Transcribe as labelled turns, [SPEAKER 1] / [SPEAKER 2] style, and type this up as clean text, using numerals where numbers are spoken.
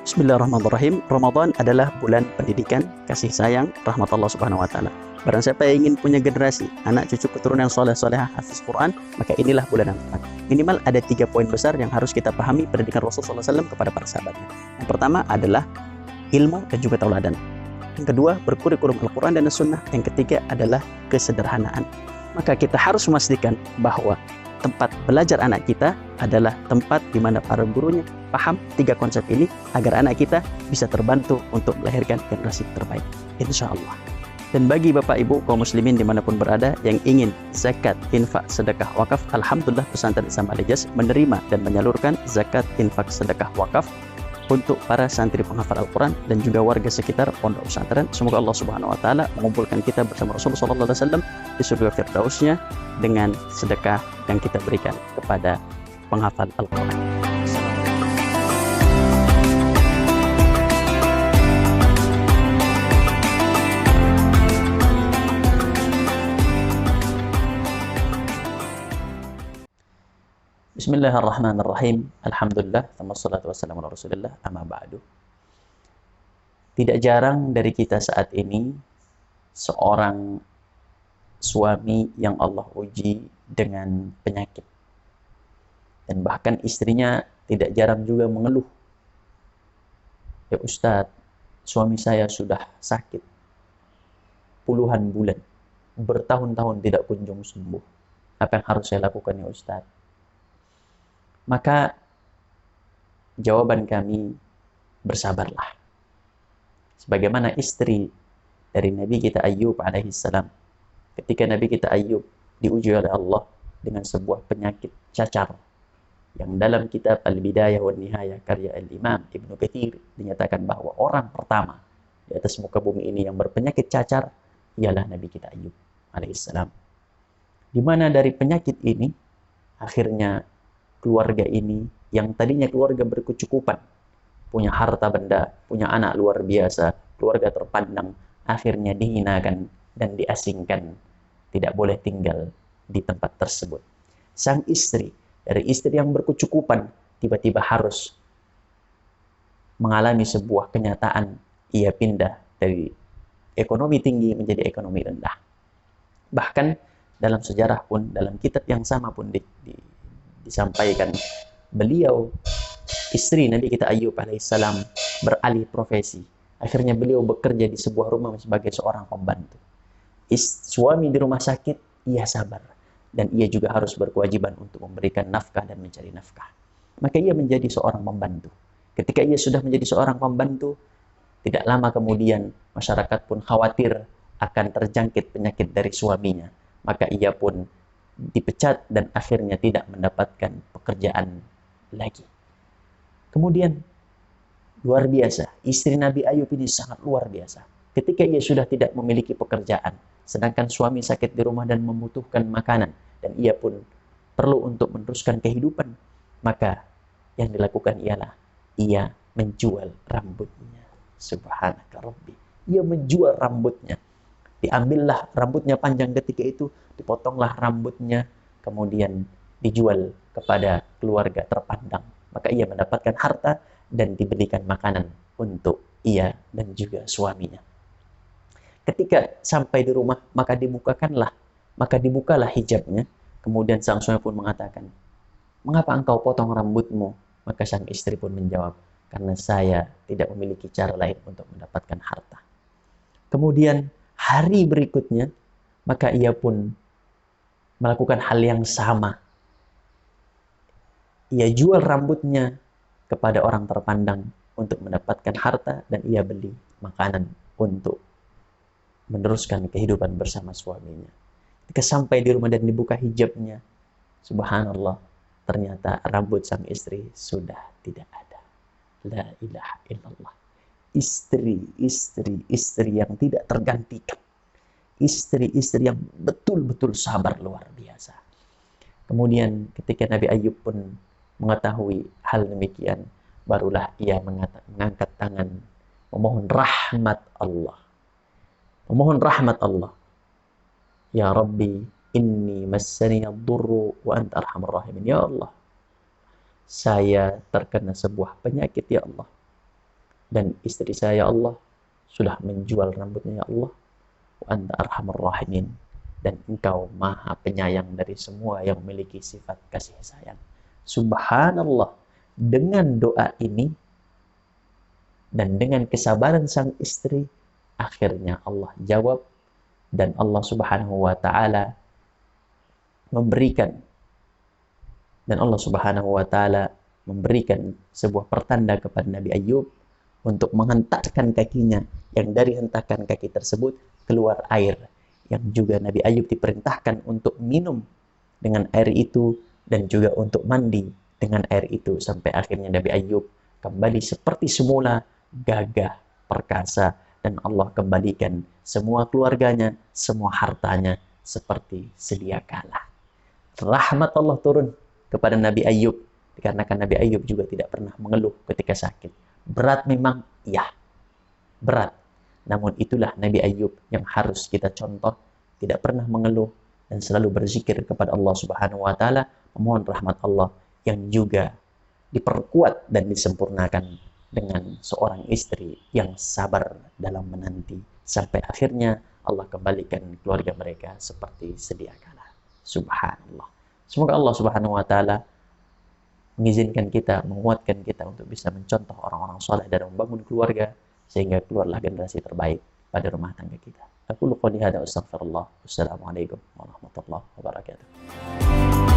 [SPEAKER 1] Bismillahirrahmanirrahim. Ramadan adalah bulan pendidikan, kasih sayang, rahmat Allah Subhanahu wa taala. Barang siapa yang ingin punya generasi anak cucu keturunan yang soleh-solehah hafiz Quran, maka inilah bulan yang tepat. Minimal ada 3 poin besar yang harus kita pahami pendidikan Rasulullah SAW kepada para sahabatnya. Yang pertama adalah ilmu dan juga tauladan. Yang kedua, berkurikulum Al-Quran dan As-Sunnah. Yang ketiga adalah kesederhanaan. Maka kita harus memastikan bahwa tempat belajar anak kita adalah tempat di mana para gurunya paham 3 konsep ini agar anak kita bisa terbantu untuk melahirkan generasi terbaik, insya Allah. Dan bagi Bapak Ibu kaum muslimin dimanapun berada yang ingin zakat, infak, sedekah, wakaf, alhamdulillah pesantren Ihsan Al Hijaz menerima dan menyalurkan zakat, infak, sedekah, wakaf untuk para santri penghafal Al-Quran dan juga warga sekitar pondok pesantren. Semoga Allah Subhanahu wa taala mengumpulkan kita bersama Rasulullah SAW di surga Firdausnya dengan sedekah yang kita berikan kepada penghafal Al-Quran. Bismillahirrahmanirrahim. Alhamdulillah, wassalatu wassalamu ala Rasulillah, amma ba'du. Tidak jarang dari kita saat ini seorang suami yang Allah uji dengan penyakit. Dan bahkan istrinya tidak jarang juga mengeluh. Ya Ustadz, suami saya sudah sakit puluhan bulan, bertahun-tahun tidak kunjung sembuh. Apa yang harus saya lakukan ya Ustadz? Maka jawaban kami, bersabarlah. Sebagaimana istri dari Nabi kita Ayyub alaihissalam, ketika Nabi kita Ayyub diuji oleh Allah dengan sebuah penyakit cacar, yang dalam kitab Al-Bidayah wa Nihayah karya Al-Imam Ibnu Katsir dinyatakan bahwa orang pertama di atas muka bumi ini yang berpenyakit cacar ialah Nabi kita Ayyub alaihissalam. Di mana dari penyakit ini akhirnya keluarga ini yang tadinya keluarga berkecukupan, punya harta benda, punya anak luar biasa, keluarga terpandang, akhirnya dihinakan dan diasingkan, tidak boleh tinggal di tempat tersebut. Sang istri, dari istri yang berkecukupan, tiba-tiba harus mengalami sebuah kenyataan, ia pindah dari ekonomi tinggi menjadi ekonomi rendah. Bahkan dalam sejarah pun, dalam kitab yang sama pun disampaikan, beliau istri Nabi kita Ayyub alaihissalam beralih profesi. Akhirnya beliau bekerja di sebuah rumah sebagai seorang pembantu. Suami di rumah sakit, ia sabar. Dan ia juga harus berkewajiban untuk memberikan nafkah dan mencari nafkah. Maka ia menjadi seorang pembantu. Ketika ia sudah menjadi seorang pembantu, tidak lama kemudian masyarakat pun khawatir akan terjangkit penyakit dari suaminya. Maka ia pun dipecat dan akhirnya tidak mendapatkan pekerjaan lagi. Kemudian luar biasa, istri Nabi Ayyub ini sangat luar biasa. Ketika ia sudah tidak memiliki pekerjaan, sedangkan suami sakit di rumah dan membutuhkan makanan, dan ia pun perlu untuk meneruskan kehidupan, maka yang dilakukan ialah ia menjual rambutnya. Subhanaka Rabbi. Ia menjual rambutnya. Diambillah rambutnya panjang ketika itu, dipotonglah rambutnya, kemudian dijual kepada keluarga terpandang. Maka ia mendapatkan harta dan diberikan makanan untuk ia dan juga suaminya. Ketika sampai di rumah, maka dibukalah hijabnya. Kemudian sang suami pun mengatakan, "Mengapa engkau potong rambutmu?" Maka sang istri pun menjawab, "Karena saya tidak memiliki cara lain untuk mendapatkan harta." Kemudian hari berikutnya, maka ia pun melakukan hal yang sama. Ia jual rambutnya kepada orang terpandang untuk mendapatkan harta, dan ia beli makanan untuk meneruskan kehidupan bersama suaminya. Ketika sampai di rumah dan dibuka hijabnya, subhanallah, ternyata rambut sang istri sudah tidak ada. La ilaha illallah. Istri yang tidak tergantikan. Istri yang betul-betul sabar luar biasa. Kemudian ketika Nabi Ayyub pun mengetahui hal demikian, barulah ia mengangkat tangan, memohon rahmat Allah. Memohon rahmat Allah. Ya Rabbi, Inni massani ad-durru wa anta arhamar rahimin. Ya Allah, saya terkena sebuah penyakit ya Allah. Dan istri saya ya Allah sudah menjual rambutnya ya Allah. Wa anta arhamar rahimin. Dan engkau maha penyayang dari semua yang memiliki sifat kasih sayang. Subhanallah, dengan doa ini dan dengan kesabaran sang istri, akhirnya Allah jawab dan Allah Subhanahu wa taala memberikan sebuah pertanda kepada Nabi Ayub untuk menghentakkan kakinya, yang dari hentakan kaki tersebut keluar air, yang juga Nabi Ayub diperintahkan untuk minum dengan air itu dan juga untuk mandi dengan air itu, sampai akhirnya Nabi Ayub kembali seperti semula, gagah, perkasa, dan Allah kembalikan semua keluarganya, semua hartanya seperti sedia kala. Rahmat Allah turun kepada Nabi Ayub, dikarenakan Nabi Ayub juga tidak pernah mengeluh ketika sakit. Berat memang, ya, berat. Namun itulah Nabi Ayub yang harus kita contoh, tidak pernah mengeluh dan selalu berzikir kepada Allah Subhanahu wa taala, memohon rahmat Allah yang juga diperkuat dan disempurnakan dengan seorang istri yang sabar dalam menanti sampai akhirnya Allah kembalikan keluarga mereka seperti sedia kala. Subhanallah. Semoga Allah Subhanahu wa taala mengizinkan kita, menguatkan kita untuk bisa mencontoh orang-orang saleh dan membangun keluarga sehingga keluarlah generasi terbaik pada rumah tangga kita. Aku qouli hadza wa astaghfirullah. Wassalamualaikum warahmatullahi wabarakatuh.